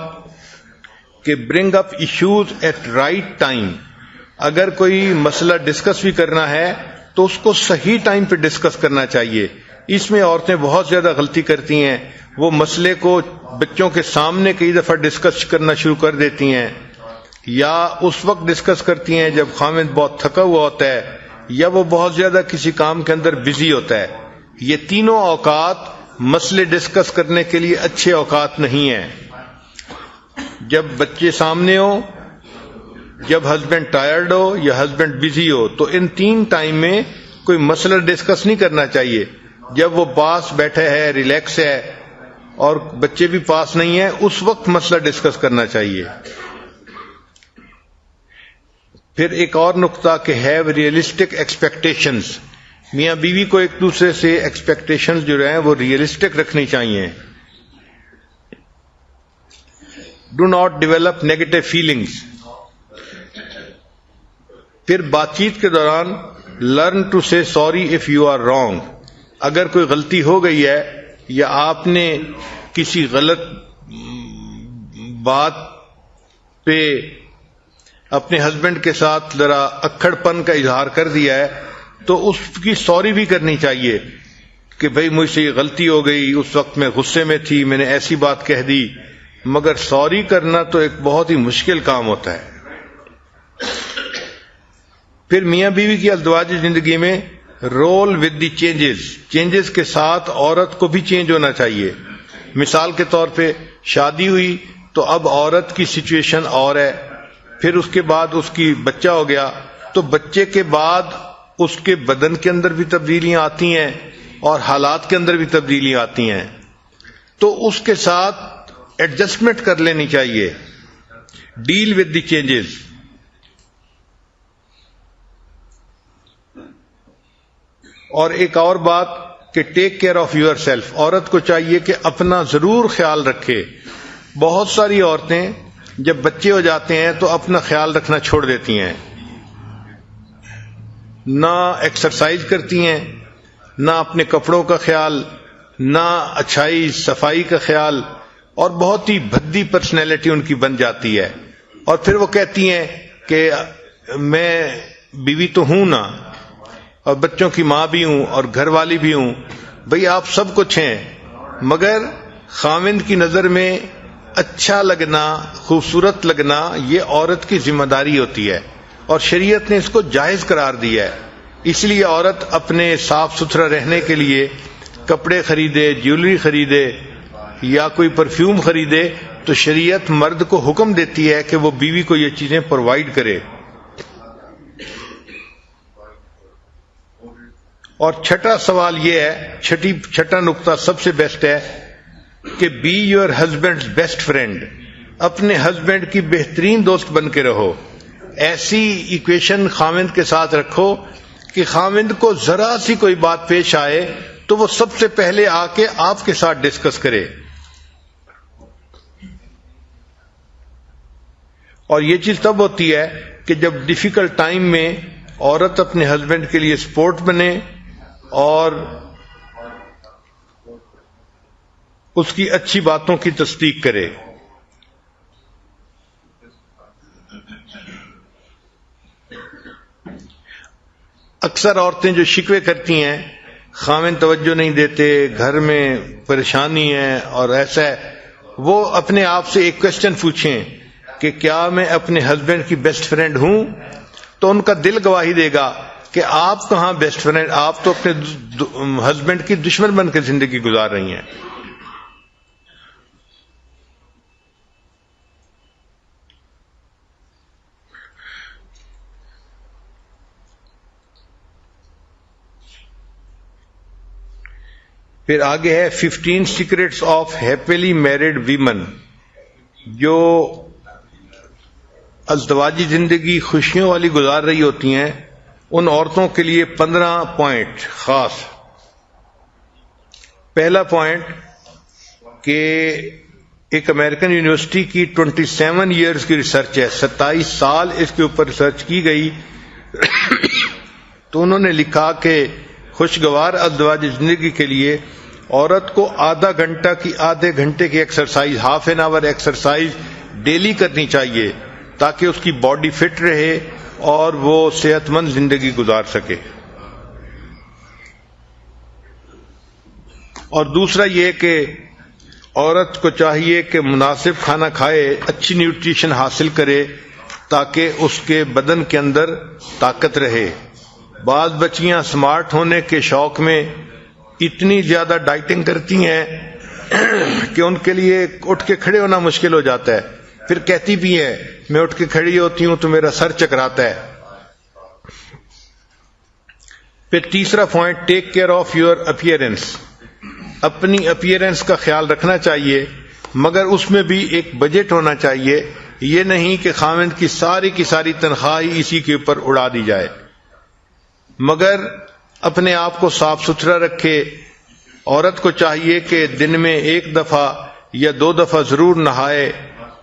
کہ برنگ اپ ایشوز ایٹ رائٹ ٹائم، اگر کوئی مسئلہ ڈسکس بھی کرنا ہے تو اس کو صحیح ٹائم پہ ڈسکس کرنا چاہیے۔ اس میں عورتیں بہت زیادہ غلطی کرتی ہیں، وہ مسئلے کو بچوں کے سامنے کئی دفعہ ڈسکس کرنا شروع کر دیتی ہیں، یا اس وقت ڈسکس کرتی ہیں جب خامد بہت تھکا ہوا ہوتا ہے یا وہ بہت زیادہ کسی کام کے اندر بزی ہوتا ہے۔ یہ تینوں اوقات مسئلے ڈسکس کرنے کے لیے اچھے اوقات نہیں ہیں۔ جب بچے سامنے ہو، جب ہسبینڈ ٹائرڈ ہو یا ہسبینڈ بزی ہو، تو ان تین ٹائم میں کوئی مسئلہ ڈسکس نہیں کرنا چاہیے۔ جب وہ پاس بیٹھا ہے، ریلیکس ہے اور بچے بھی پاس نہیں ہیں، اس وقت مسئلہ ڈسکس کرنا چاہیے۔ پھر ایک اور نقطہ کہ ہیو ریئلسٹک ایکسپیکٹیشنز، میاں بیوی کو ایک دوسرے سے ایکسپیکٹیشنز جو ہیں وہ ریئلسٹک رکھنی چاہیے۔ Do not develop negative feelings, پھر بات چیت کے دوران learn to say sorry if you are wrong, اگر کوئی غلطی ہو گئی ہے یا آپ نے کسی غلط بات پہ اپنے ہسبینڈ کے ساتھ ذرا اکڑ پن کا اظہار کر دیا ہے تو اس کی سوری بھی کرنی چاہیے کہ بھئی مجھ سے یہ غلطی ہو گئی، اس وقت میں غصے میں تھی، میں نے ایسی بات کہہ دی۔ مگر سوری کرنا تو ایک بہت ہی مشکل کام ہوتا ہے۔ پھر میاں بیوی کی ازدواجی زندگی میں رول ود دی چینجز کے ساتھ عورت کو بھی چینج ہونا چاہیے. مثال کے طور پہ شادی ہوئی تو اب عورت کی سچویشن اور ہے، پھر اس کے بعد اس کی بچہ ہو گیا تو بچے کے بعد اس کے بدن کے اندر بھی تبدیلیاں آتی ہیں اور حالات کے اندر بھی تبدیلیاں آتی ہیں، تو اس کے ساتھ ایڈجسٹمنٹ کر لینی چاہیے. Deal with the changes. اور ایک اور بات کہ take care of yourself. عورت کو چاہیے کہ اپنا ضرور خیال رکھے. بہت ساری عورتیں جب بچے ہو جاتے ہیں تو اپنا خیال رکھنا چھوڑ دیتی ہیں، نہ ایکسرسائز کرتی ہیں، نہ اپنے کپڑوں کا خیال، نہ اچھائی صفائی کا خیال، اور بہت ہی بھدی پرسنالٹی ان کی بن جاتی ہے. اور پھر وہ کہتی ہیں کہ میں بیوی تو ہوں نا، اور بچوں کی ماں بھی ہوں اور گھر والی بھی ہوں. بھئی آپ سب کچھ ہیں، مگر خاوند کی نظر میں اچھا لگنا، خوبصورت لگنا یہ عورت کی ذمہ داری ہوتی ہے، اور شریعت نے اس کو جائز قرار دیا ہے. اس لیے عورت اپنے صاف ستھرا رہنے کے لیے کپڑے خریدے، جیولری خریدے یا کوئی پرفیوم خریدے تو شریعت مرد کو حکم دیتی ہے کہ وہ بیوی کو یہ چیزیں پرووائڈ کرے. اور چھٹا سوال یہ ہے، چھٹا نقطہ سب سے بیسٹ ہے کہ be your husband best friend. اپنے ہسبینڈ کی بہترین دوست بن کے رہو. ایسی ایکویشن خاوند کے ساتھ رکھو کہ خاوند کو ذرا سی کوئی بات پیش آئے تو وہ سب سے پہلے آ کے آپ کے ساتھ ڈسکس کرے. اور یہ چیز تب ہوتی ہے کہ جب ڈیفیکلٹ ٹائم میں عورت اپنے ہسبینڈ کے لیے سپورٹ بنے اور اس کی اچھی باتوں کی تصدیق کرے. اکثر عورتیں جو شکوے کرتی ہیں خاوند توجہ نہیں دیتے، گھر میں پریشانی ہے اور ایسا ہے، وہ اپنے آپ سے ایک کوشچن پوچھیں کہ کیا میں اپنے ہسبینڈ کی بیسٹ فرینڈ ہوں؟ تو ان کا دل گواہی دے گا کہ آپ کہاں بیسٹ فرینڈ، آپ تو اپنے ہسبینڈ کی دشمن بن کے زندگی گزار رہی ہیں. پھر آگے ہے 15 secrets of happily married women. جو ازدواجی زندگی خوشیوں والی گزار رہی ہوتی ہیں ان عورتوں کے لیے 15 پوائنٹ خاص. پہلا پوائنٹ کہ ایک امریکن یونیورسٹی کی 27 ایئرز کی ریسرچ ہے، 27 سال اس کے اوپر ریسرچ کی گئی. تو انہوں نے لکھا کہ خوشگوار ازدواجی زندگی کے لیے عورت کو آدھے گھنٹے کی exercise, half an hour exercise daily کرنی چاہیے تاکہ اس کی باڈی فٹ رہے اور وہ صحت مند زندگی گزار سکے. اور دوسرا یہ کہ عورت کو چاہیے کہ مناسب کھانا کھائے، اچھی نیوٹریشن حاصل کرے تاکہ اس کے بدن کے اندر طاقت رہے. بعض بچیاں سمارٹ ہونے کے شوق میں اتنی زیادہ ڈائٹنگ کرتی ہیں کہ ان کے لیے اٹھ کے کھڑے ہونا مشکل ہو جاتا ہے. پھر کہتی بھی ہے میں اٹھ کے کھڑی ہوتی ہوں تو میرا سر چکراتا ہے. پھر تیسرا point, take care of your appearance. اپنی اپیئرنس کا خیال رکھنا چاہیے، مگر اس میں بھی ایک بجٹ ہونا چاہیے. یہ نہیں کہ خاوند کی ساری تنخواہ ہی اسی کے اوپر اڑا دی جائے، مگر اپنے آپ کو صاف ستھرا رکھے. عورت کو چاہیے کہ دن میں 1 دفعہ یا 2 دفعہ ضرور نہائے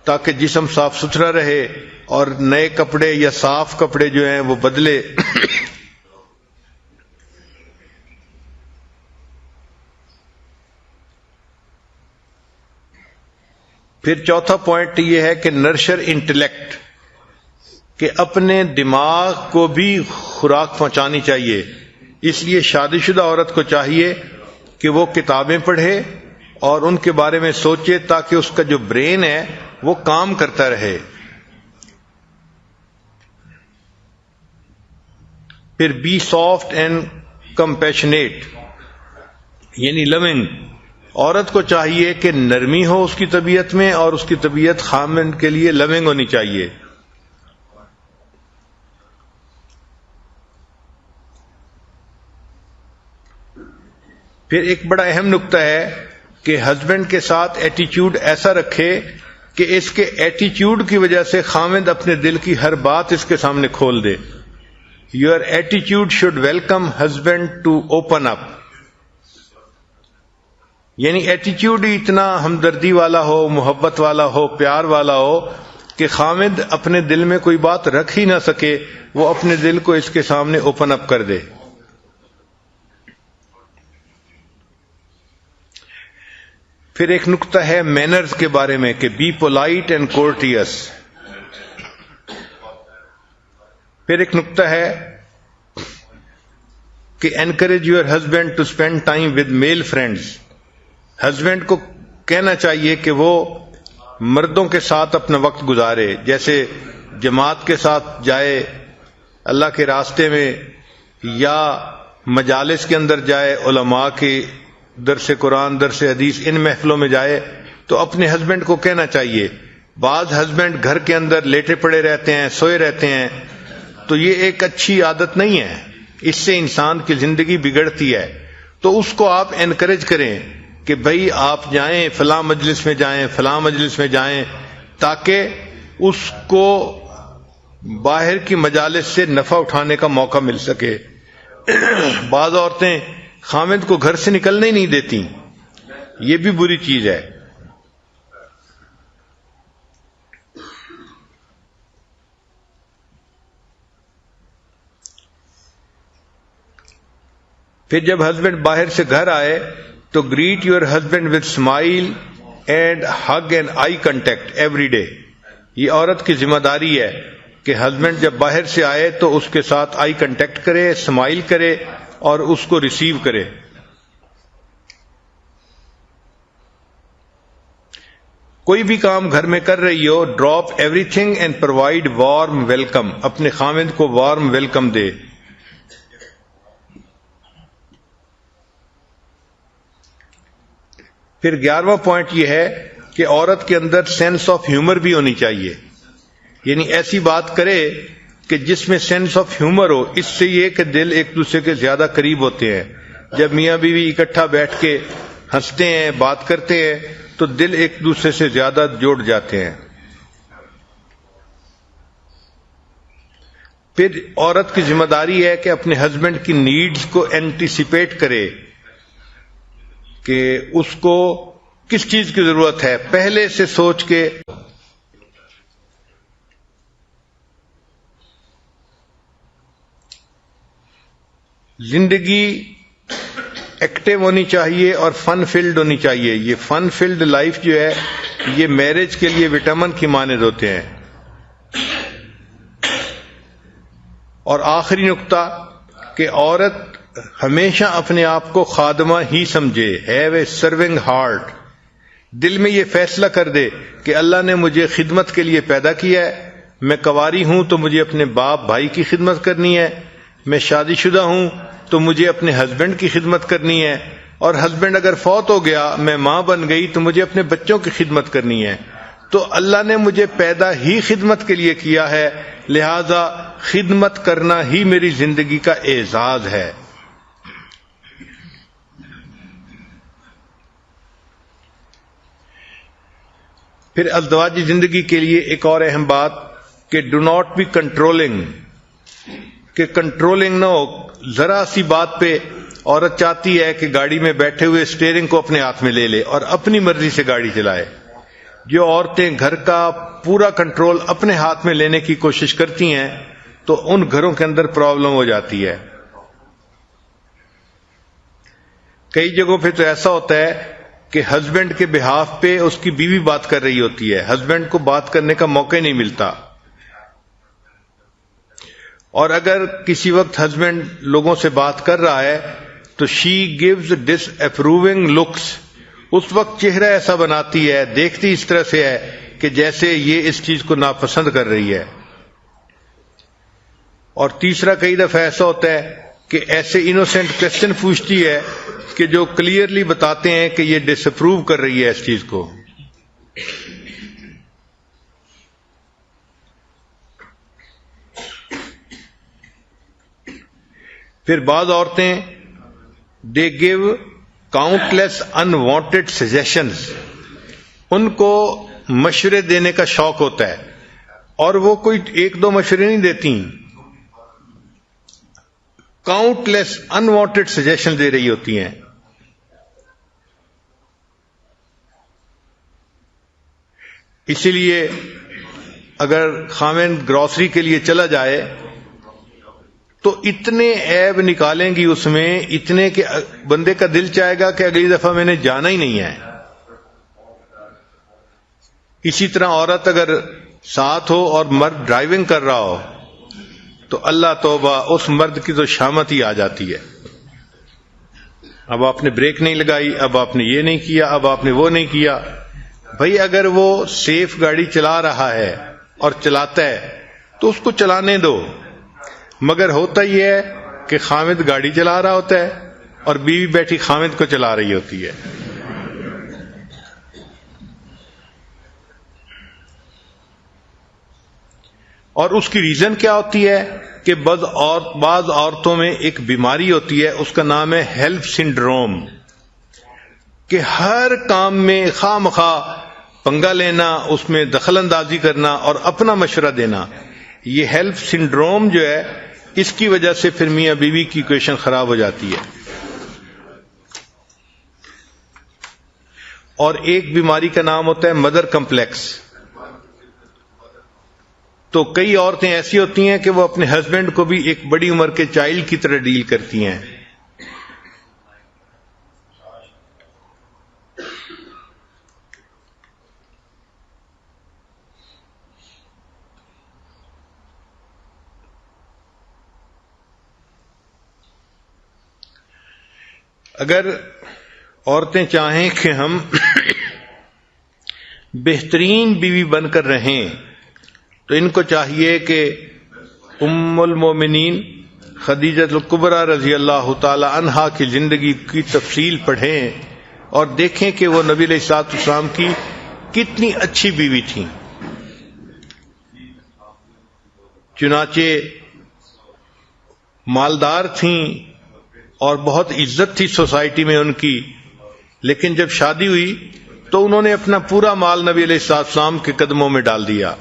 تاکہ جسم صاف ستھرا رہے اور نئے کپڑے یا صاف کپڑے جو ہیں وہ بدلے. پھر چوتھا پوائنٹ یہ ہے کہ نرشر انٹلیکٹ، کہ اپنے دماغ کو بھی خوراک پہنچانی چاہیے. اس لیے شادی شدہ عورت کو چاہیے کہ وہ کتابیں پڑھے اور ان کے بارے میں سوچے تاکہ اس کا جو برین ہے وہ کام کرتا رہے. پھر بی سافٹ اینڈ کمپیشنیٹ یعنی لونگ. عورت کو چاہیے کہ نرمی ہو اس کی طبیعت میں، اور اس کی طبیعت خامند کے لیے لونگ ہونی چاہیے. پھر ایک بڑا اہم نقطہ ہے کہ ہسبینڈ کے ساتھ ایٹیچیوڈ ایسا رکھے کہ اس کے ایٹیچیوڈ کی وجہ سے خامند اپنے دل کی ہر بات اس کے سامنے کھول دے. یور ایٹیچیوڈ should welcome husband to open up. یعنی ایٹیچیوڈ ہی اتنا ہمدردی والا ہو، محبت والا ہو، پیار والا ہو کہ خامند اپنے دل میں کوئی بات رکھ ہی نہ سکے، وہ اپنے دل کو اس کے سامنے اوپن اپ کر دے. پھر ایک نقطہ ہے مینرز کے بارے میں کہ بی پولائٹ اینڈ کورٹیس. پھر ایک نقطہ ہے کہ encourage your husband to spend time with male friends. Husband کو کہنا چاہیے کہ وہ مردوں کے ساتھ اپنا وقت گزارے، جیسے جماعت کے ساتھ جائے اللہ کے راستے میں، یا مجالس کے اندر جائے، علماء کے درس قرآن، درس حدیث، ان محفلوں میں جائے. تو اپنے ہسبینڈ کو کہنا چاہیے. بعض ہسبینڈ گھر کے اندر لیٹے پڑے رہتے ہیں، سوئے رہتے ہیں، تو یہ ایک اچھی عادت نہیں ہے، اس سے انسان کی زندگی بگڑتی ہے. تو اس کو آپ انکریج کریں کہ بھئی آپ جائیں، فلاں مجلس میں جائیں، فلاں مجلس میں جائیں، تاکہ اس کو باہر کی مجالس سے نفع اٹھانے کا موقع مل سکے. بعض عورتیں خامد کو گھر سے نکلنے ہی نہیں دیتی، یہ بھی بری چیز ہے. پھر جب ہسبینڈ باہر سے گھر آئے تو great your husband with smile and hug and I contact every day. یہ عورت کی ذمہ داری ہے کہ ہسبینڈ جب باہر سے آئے تو اس کے ساتھ آئی کنٹیکٹ کرے، اسمائل کرے اور اس کو ریسیو کرے. کوئی بھی کام گھر میں کر رہی ہو، drop everything and provide warm welcome. اپنے خامند کو وارم ویلکم دے. پھر 11واں پوائنٹ یہ ہے کہ عورت کے اندر سینس آف ہیومر بھی ہونی چاہیے. یعنی ایسی بات کرے کہ جس میں سینس آف ہیومر ہو. اس سے یہ کہ دل ایک دوسرے کے زیادہ قریب ہوتے ہیں. جب میاں بیوی اکٹھا بیٹھ کے ہنستے ہیں، بات کرتے ہیں، تو دل ایک دوسرے سے زیادہ جوڑ جاتے ہیں. پھر عورت کی ذمہ داری ہے کہ اپنے ہسبینڈ کی نیڈز کو اینٹیسپیٹ کرے کہ اس کو کس چیز کی ضرورت ہے، پہلے سے سوچ کے. زندگی ایکٹیو ہونی چاہیے اور فن فیلڈ ہونی چاہیے. یہ فن فیلڈ لائف جو ہے یہ میرج کے لیے وٹامن کی مانند ہوتے ہیں. اور آخری نقطہ کہ عورت ہمیشہ اپنے آپ کو خادمہ ہی سمجھے. Have a serving heart. دل میں یہ فیصلہ کر دے کہ اللہ نے مجھے خدمت کے لیے پیدا کیا ہے. میں کنواری ہوں تو مجھے اپنے باپ بھائی کی خدمت کرنی ہے. میں شادی شدہ ہوں تو مجھے اپنے ہسبینڈ کی خدمت کرنی ہے. اور ہسبینڈ اگر فوت ہو گیا، میں ماں بن گئی، تو مجھے اپنے بچوں کی خدمت کرنی ہے. تو اللہ نے مجھے پیدا ہی خدمت کے لیے کیا ہے، لہذا خدمت کرنا ہی میری زندگی کا اعزاز ہے. پھر ازدواجی زندگی کے لیے ایک اور اہم بات کہ ڈو ناٹ بی کنٹرولنگ. کہ کنٹرولنگ نہ ہو. ذرا سی بات پہ عورت چاہتی ہے کہ گاڑی میں بیٹھے ہوئے اسٹیئرنگ کو اپنے ہاتھ میں لے لے اور اپنی مرضی سے گاڑی چلائے. جو عورتیں گھر کا پورا کنٹرول اپنے ہاتھ میں لینے کی کوشش کرتی ہیں تو ان گھروں کے اندر پرابلم ہو جاتی ہے. کئی جگہوں پہ تو ایسا ہوتا ہے کہ ہسبینڈ کے بہاف پہ اس کی بیوی بات کر رہی ہوتی ہے، ہسبینڈ کو بات کرنے کا موقع ہی نہیں ملتا. اور اگر کسی وقت ہسبینڈ لوگوں سے بات کر رہا ہے تو شی گیوز ڈس اپروونگ لکس. اس وقت چہرہ ایسا بناتی ہے، دیکھتی اس طرح سے ہے کہ جیسے یہ اس چیز کو ناپسند کر رہی ہے. اور تیسرا کئی دفعہ ایسا ہوتا ہے کہ ایسے انوسینٹ کوسچن پوچھتی ہے کہ جو کلیئرلی بتاتے ہیں کہ یہ ڈس اپروو کر رہی ہے اس چیز کو. پھر بعض عورتیں دے گیو کاؤنٹلیس انوانٹیڈ سجیشنز، ان کو مشورے دینے کا شوق ہوتا ہے اور وہ کوئی ایک دو مشورے نہیں دیتی، کاؤنٹلیس انوانٹیڈ سجیشن دے رہی ہوتی ہیں. اسی لیے اگر خاوند گروسری کے لیے چلا جائے تو اتنے عیب نکالیں گی اس میں، اتنے کہ بندے کا دل چاہے گا کہ اگلی دفعہ میں نے جانا ہی نہیں ہے. اسی طرح عورت اگر ساتھ ہو اور مرد ڈرائیونگ کر رہا ہو تو اللہ توبہ، اس مرد کی تو شامت ہی آ جاتی ہے. اب آپ نے بریک نہیں لگائی، اب آپ نے یہ نہیں کیا، اب آپ نے وہ نہیں کیا. بھائی اگر وہ سیف گاڑی چلا رہا ہے اور چلاتا ہے تو اس کو چلانے دو، مگر ہوتا ہی ہے کہ خاوند گاڑی چلا رہا ہوتا ہے اور بیوی بیٹھی خاوند کو چلا رہی ہوتی ہے. اور اس کی ریزن کیا ہوتی ہے کہ بعض عورتوں میں ایک بیماری ہوتی ہے، اس کا نام ہے ہیلپ سنڈروم، کہ ہر کام میں خواہ مخواہ پنگا لینا، اس میں دخل اندازی کرنا اور اپنا مشورہ دینا. یہ ہیلپ سنڈروم جو ہے، اس کی وجہ سے پھر میاں بیوی کی ایکویشن خراب ہو جاتی ہے. اور ایک بیماری کا نام ہوتا ہے مدر کمپلیکس. تو کئی عورتیں ایسی ہوتی ہیں کہ وہ اپنے ہسبینڈ کو بھی ایک بڑی عمر کے چائلڈ کی طرح ڈیل کرتی ہیں. اگر عورتیں چاہیں کہ ہم بہترین بیوی بن کر رہیں تو ان کو چاہیے کہ ام المومنین خدیجہ الکبریٰ رضی اللہ تعالی عنہا کی زندگی کی تفصیل پڑھیں اور دیکھیں کہ وہ نبی علیہ الصلوۃ والسلام کی کتنی اچھی بیوی تھیں. چنانچہ مالدار تھیں اور بہت عزت تھی سوسائٹی میں ان کی، لیکن جب شادی ہوئی تو انہوں نے اپنا پورا مال نبی علیہ الصلوۃ والسلام کے قدموں میں ڈال دیا،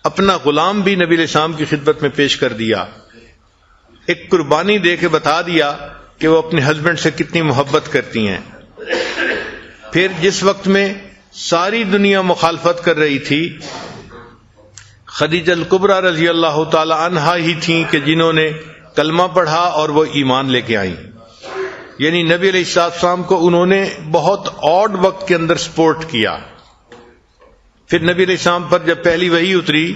اپنا غلام بھی نبی علیہ السلام کی خدمت میں پیش کر دیا، ایک قربانی دے کے بتا دیا کہ وہ اپنے ہسبینڈ سے کتنی محبت کرتی ہیں. پھر جس وقت میں ساری دنیا مخالفت کر رہی تھی، خدیجہ الکبریٰ رضی اللہ تعالی عنہا ہی تھیں کہ جنہوں نے کلمہ پڑھا اور وہ ایمان لے کے آئیں. یعنی نبی علیہ السلام کو انہوں نے بہت آڈ وقت کے اندر سپورٹ کیا. پھر نبی علیہ السلام پر جب پہلی وحی اتری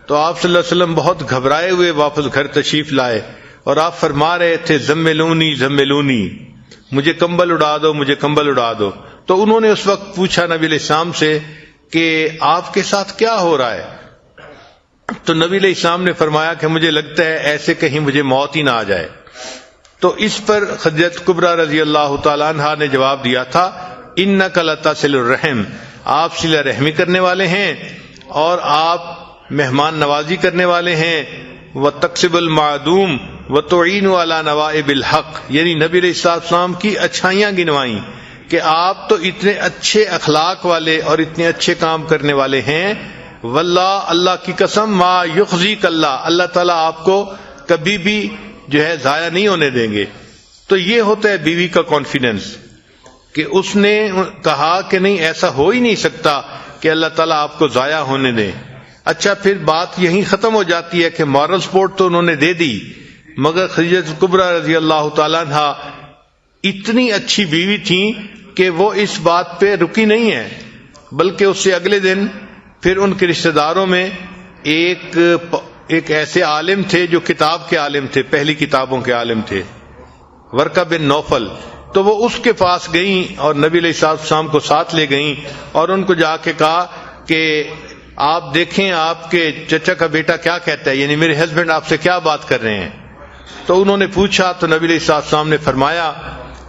تو آپ صلی اللہ علیہ وسلم بہت گھبرائے ہوئے واپس گھر تشریف لائے اور آپ فرما رہے تھے زملونی زملونی، مجھے کمبل اڑا دو، مجھے کمبل اڑا دو. تو انہوں نے اس وقت پوچھا نبی علیہ السلام سے کہ آپ کے ساتھ کیا ہو رہا ہے؟ تو نبی علیہ السلام نے فرمایا کہ مجھے لگتا ہے ایسے کہیں مجھے موت ہی نہ آ جائے. تو اس پر خدیجہ کبریٰ رضی اللہ تعالی عنہا نے جواب دیا تھا انک لتصل الرحم، آپ صلہ رحمی کرنے والے ہیں اور آپ مہمان نوازی کرنے والے ہیں. وتکسب المعدوم وتعین علی نوائب الحق، یعنی نبی علیہ السلام کی اچھائیاں گنوائیں کہ آپ تو اتنے اچھے اخلاق والے اور اتنے اچھے کام کرنے والے ہیں. واللہ، اللہ کی قسم، ما یخزیک اللہ، اللہ تعالیٰ آپ کو کبھی بھی جو ہے ضائع نہیں ہونے دیں گے. تو یہ ہوتا ہے بیوی کا کانفیڈنس کہ اس نے کہا کہ نہیں، ایسا ہو ہی نہیں سکتا کہ اللہ تعالیٰ آپ کو ضائع ہونے دیں. اچھا، پھر بات یہیں ختم ہو جاتی ہے کہ مورل سپورٹ تو انہوں نے دے دی، مگر خدیجہ کبریٰ رضی اللہ تعالیٰ عنہا اتنی اچھی بیوی تھیں کہ وہ اس بات پہ رکی نہیں ہے، بلکہ اس سے اگلے دن پھر ان کے رشتہ داروں میں ایک ایسے عالم تھے جو کتاب کے عالم تھے، پہلی کتابوں کے عالم تھے، ورقہ بن نوفل. تو وہ اس کے پاس گئیں اور نبی علیہ السلام کو ساتھ لے گئیں اور ان کو جا کے کہا کہ آپ دیکھیں آپ کے چچا کا بیٹا کیا کہتا ہے، یعنی میرے ہسبینڈ آپ سے کیا بات کر رہے ہیں. تو انہوں نے پوچھا تو نبی علیہ السلام نے فرمایا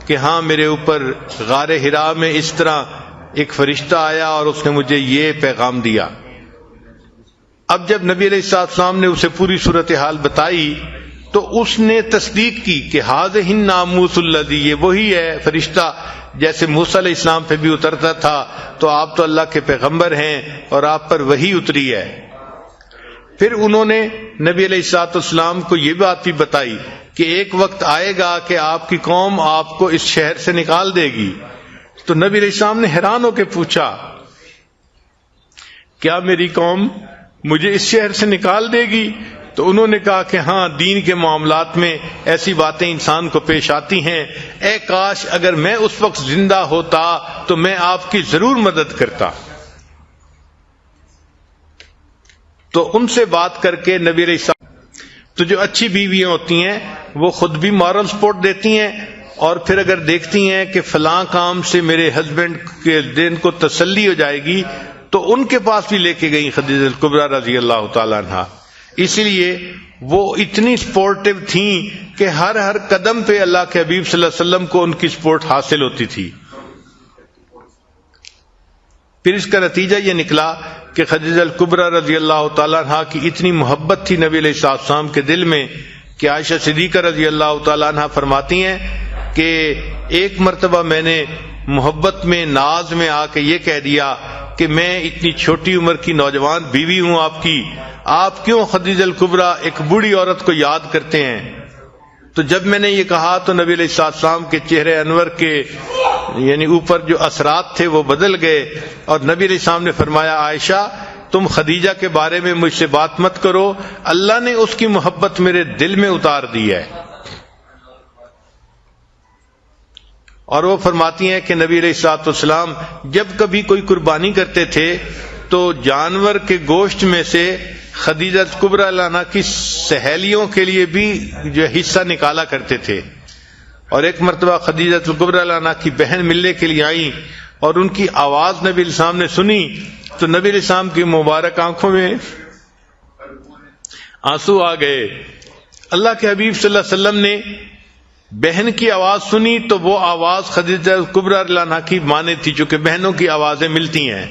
کہ ہاں میرے اوپر غار حرا میں اس طرح ایک فرشتہ آیا اور اس نے مجھے یہ پیغام دیا. اب جب نبی علیہ السلام نے اسے پوری صورتحال بتائی تو اس نے تصدیق کی کہ ھذہ الناموس الذی، یہ وہی ہے فرشتہ جیسے موسیٰ علیہ السلام پہ بھی اترتا تھا، تو آپ تو اللہ کے پیغمبر ہیں اور آپ پر وحی اتری ہے. پھر انہوں نے نبی علیہ السلام کو یہ بات بھی بتائی کہ ایک وقت آئے گا کہ آپ کی قوم آپ کو اس شہر سے نکال دے گی. تو نبی علیہ السلام نے حیران ہو کے پوچھا کیا میری قوم مجھے اس شہر سے نکال دے گی؟ تو انہوں نے کہا کہ ہاں، دین کے معاملات میں ایسی باتیں انسان کو پیش آتی ہیں، اے کاش اگر میں اس وقت زندہ ہوتا تو میں آپ کی ضرور مدد کرتا. تو ان سے بات کر کے نبی علیہ السلام، تو جو اچھی بیویاں ہوتی ہیں وہ خود بھی مارل سپورٹ دیتی ہیں، اور پھر اگر دیکھتی ہیں کہ فلاں کام سے میرے ہسبینڈ کے دین کو تسلی ہو جائے گی تو ان کے پاس بھی لے کے گئی خدیجہ الکبریٰ رضی اللہ تعالیٰ عنہا. اس لیے وہ اتنی سپورٹیو تھیں کہ ہر قدم پہ اللہ کے حبیب صلی اللہ علیہ وسلم کو ان کی سپورٹ حاصل ہوتی تھی. پھر اس کا نتیجہ یہ نکلا کہ خدیجہ الکبریٰ رضی اللہ تعالیٰ عنہا کی اتنی محبت تھی نبی علیہ السلام کے دل میں کہ عائشہ صدیقہ رضی اللہ تعالیٰ عنہا فرماتی ہیں کہ ایک مرتبہ میں نے محبت میں ناز میں آ کے یہ کہہ دیا کہ میں اتنی چھوٹی عمر کی نوجوان بیوی ہوں آپ کی، آپ کیوں خدیجہ الکبریٰ ایک بوڑھی عورت کو یاد کرتے ہیں؟ تو جب میں نے یہ کہا تو نبی علیہ السلام کے چہرے انور کے یعنی اوپر جو اثرات تھے وہ بدل گئے، اور نبی علیہ السلام نے فرمایا عائشہ تم خدیجہ کے بارے میں مجھ سے بات مت کرو، اللہ نے اس کی محبت میرے دل میں اتار دی ہے. اور وہ فرماتی ہیں کہ نبی علیہ السلام جب کبھی کوئی قربانی کرتے تھے تو جانور کے گوشت میں سے خدیجہ کبریٰ عنہا کی سہیلیوں کے لیے بھی جو حصہ نکالا کرتے تھے. اور ایک مرتبہ خدیجہ کبریٰ عنہا کی بہن ملنے کے لیے آئیں اور ان کی آواز نبی علیہ السلام نے سنی تو نبی علیہ السلام کی مبارک آنکھوں میں آنسو آ گئے. اللہ کے حبیب صلی اللہ علیہ وسلم نے بہن کی آواز سنی تو وہ آواز خدیجہ کبریٰ عنہا کی مانے تھی، چونکہ بہنوں کی آوازیں ملتی ہیں.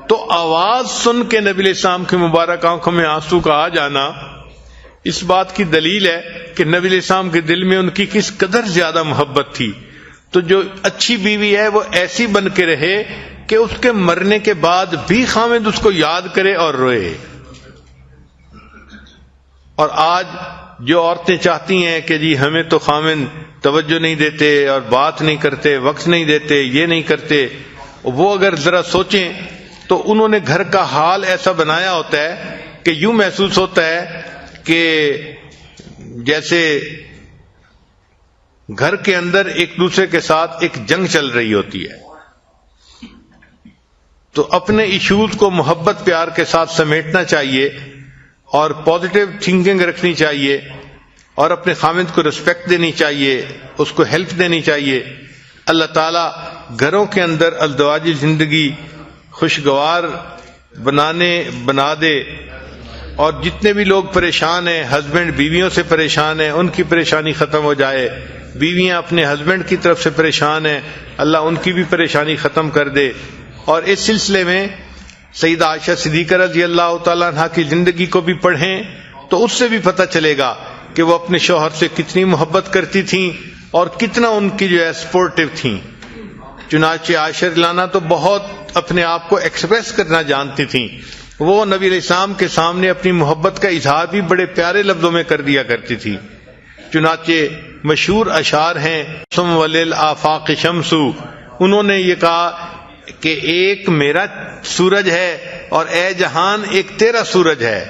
تو آواز سن کے نبی علیہ السلام کی مبارک آنکھوں میں آنسو کا آ جانا اس بات کی دلیل ہے کہ نبی علیہ السلام کے دل میں ان کی کس قدر زیادہ محبت تھی. تو جو اچھی بیوی ہے وہ ایسی بن کے رہے کہ اس کے مرنے کے بعد بھی خاوند اس کو یاد کرے اور روئے. اور آج جو عورتیں چاہتی ہیں کہ جی ہمیں تو خاوند توجہ نہیں دیتے اور بات نہیں کرتے، وقت نہیں دیتے، یہ نہیں کرتے، وہ اگر ذرا سوچیں تو انہوں نے گھر کا حال ایسا بنایا ہوتا ہے کہ یوں محسوس ہوتا ہے کہ جیسے گھر کے اندر ایک دوسرے کے ساتھ ایک جنگ چل رہی ہوتی ہے. تو اپنے ایشوز کو محبت پیار کے ساتھ سمیٹنا چاہیے اور پازیٹیو تھنکنگ رکھنی چاہیے اور اپنے خاوند کو رسپیکٹ دینی چاہیے، اس کو ہیلپ دینی چاہیے. اللہ تعالیٰ گھروں کے اندر ازدواجی زندگی خوشگوار بنا دے، اور جتنے بھی لوگ پریشان ہیں، ہسبینڈ بیویوں سے پریشان ہیں، ان کی پریشانی ختم ہو جائے. بیویاں اپنے ہسبینڈ کی طرف سے پریشان ہیں، اللہ ان کی بھی پریشانی ختم کر دے. اور اس سلسلے میں سیدہ عائشہ صدیقہ رضی اللہ تعالیٰ عنہا کی زندگی کو بھی پڑھیں تو اس سے بھی پتہ چلے گا کہ وہ اپنے شوہر سے کتنی محبت کرتی تھیں اور کتنا ان کی جو ہے سپورٹیو تھیں. چنانچہ عائشہ رضی اللہ عنہا تو بہت اپنے آپ کو ایکسپریس کرنا جانتی تھیں. وہ نبی علیہ السلام کے سامنے اپنی محبت کا اظہار بھی بڑے پیارے لفظوں میں کر دیا کرتی تھی. چنانچہ مشہور اشعار ہیں سم ولیل آفاق شمسو، انہوں نے یہ کہا کہ ایک میرا سورج ہے اور اے جہان ایک تیرا سورج ہے،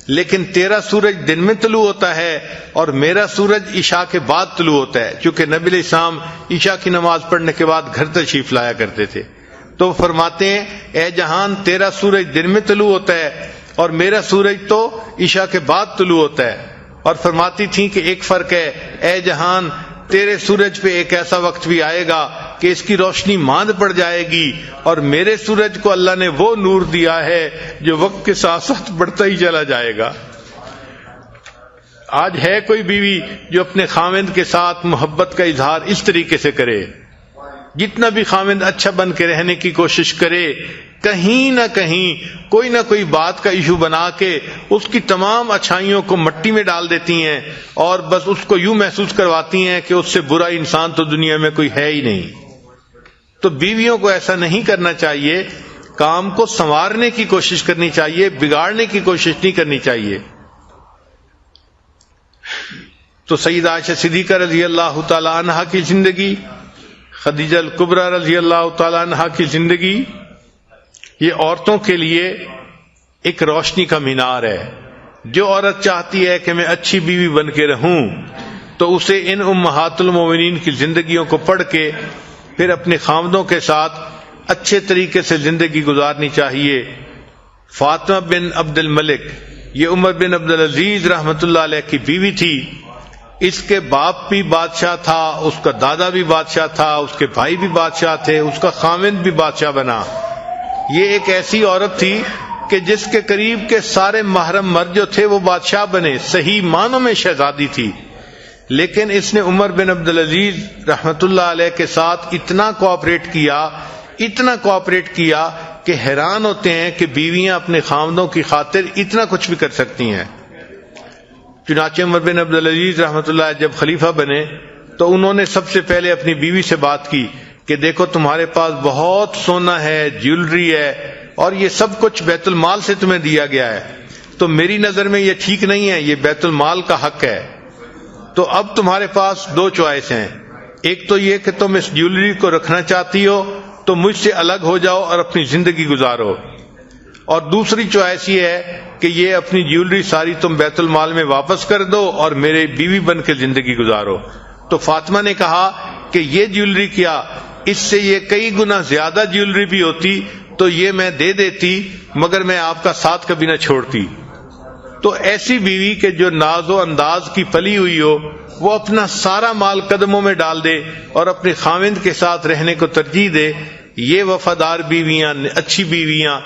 لیکن تیرا سورج دن میں طلوع ہوتا ہے اور میرا سورج عشاء کے بعد طلوع ہوتا ہے، چونکہ نبی علیہ السلام عشاء کی نماز پڑھنے کے بعد گھر تشریف لایا کرتے تھے. تو وہ فرماتے ہیں اے جہان تیرا سورج دن میں طلوع ہوتا ہے اور میرا سورج تو عشاء کے بعد طلوع ہوتا ہے. اور فرماتی تھیں کہ ایک فرق ہے، اے جہان تیرے سورج پہ ایک ایسا وقت بھی آئے گا کہ اس کی روشنی ماند پڑ جائے گی، اور میرے سورج کو اللہ نے وہ نور دیا ہے جو وقت کے ساتھ ساتھ بڑھتا ہی چلا جائے گا۔ آج ہے کوئی بیوی جو اپنے خاوند کے ساتھ محبت کا اظہار اس طریقے سے کرے؟ جتنا بھی خاوند اچھا بن کے رہنے کی کوشش کرے، کہیں نہ کہیں کوئی نہ کوئی بات کا ایشو بنا کے اس کی تمام اچھائیوں کو مٹی میں ڈال دیتی ہیں، اور بس اس کو یوں محسوس کرواتی ہیں کہ اس سے برا انسان تو دنیا میں کوئی ہے ہی نہیں۔ تو بیویوں کو ایسا نہیں کرنا چاہیے، کام کو سنوارنے کی کوشش کرنی چاہیے، بگاڑنے کی کوشش نہیں کرنی چاہیے۔ تو سیدہ عائشہ صدیقہ رضی اللہ تعالی عنہا کی زندگی، خدیجہ الکبریٰ رضی اللہ تعالی عنہا کی زندگی، یہ عورتوں کے لیے ایک روشنی کا مینار ہے۔ جو عورت چاہتی ہے کہ میں اچھی بیوی بن کے رہوں تو اسے ان امہات المومنین کی زندگیوں کو پڑھ کے پھر اپنے خاوندوں کے ساتھ اچھے طریقے سے زندگی گزارنی چاہیے۔ فاطمہ بن عبد الملک، یہ عمر بن عبد العزیز رحمۃ اللہ علیہ کی بیوی تھی۔ اس کے باپ بھی بادشاہ تھا، اس کا دادا بھی بادشاہ تھا، اس کے بھائی بھی بادشاہ تھے، اس کا خاوند بھی بادشاہ بنا۔ یہ ایک ایسی عورت تھی کہ جس کے قریب کے سارے محرم مرد جو تھے وہ بادشاہ بنے، صحیح معنوں میں شہزادی تھی۔ لیکن اس نے عمر بن عبد العزیز رحمۃ اللہ علیہ کے ساتھ اتنا کوآپریٹ کیا کہ حیران ہوتے ہیں کہ بیویاں اپنے خاوندوں کی خاطر اتنا کچھ بھی کر سکتی ہیں۔ چنانچہ عمر بن عبد العزیز رحمۃ اللہ جب خلیفہ بنے تو انہوں نے سب سے پہلے اپنی بیوی سے بات کی کہ دیکھو تمہارے پاس بہت سونا ہے، جیولری ہے، اور یہ سب کچھ بیت المال سے تمہیں دیا گیا ہے، تو میری نظر میں یہ ٹھیک نہیں ہے، یہ بیت المال کا حق ہے۔ تو اب تمہارے پاس دو چوائس ہیں، ایک تو یہ کہ تم اس جیولری کو رکھنا چاہتی ہو تو مجھ سے الگ ہو جاؤ اور اپنی زندگی گزارو، اور دوسری چوائس یہ ہے کہ یہ اپنی جیولری ساری تم بیت المال میں واپس کر دو اور میرے بیوی بن کے زندگی گزارو۔ تو فاطمہ نے کہا کہ یہ جیولری کیا، اس سے یہ کئی گنا زیادہ جیولری بھی ہوتی تو یہ میں دے دیتی، مگر میں آپ کا ساتھ کبھی نہ چھوڑتی۔ تو ایسی بیوی کے جو ناز و انداز کی پلی ہوئی ہو، وہ اپنا سارا مال قدموں میں ڈال دے اور اپنے خاوند کے ساتھ رہنے کو ترجیح دے، یہ وفادار بیویاں، اچھی بیویاں،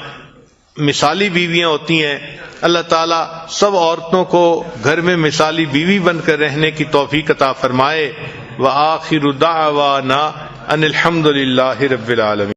مثالی بیویاں ہوتی ہیں۔ اللہ تعالیٰ سب عورتوں کو گھر میں مثالی بیوی بن کر رہنے کی توفیق عطا فرمائے۔ وآخر دعوانا ان الحمد للہ رب العالمین۔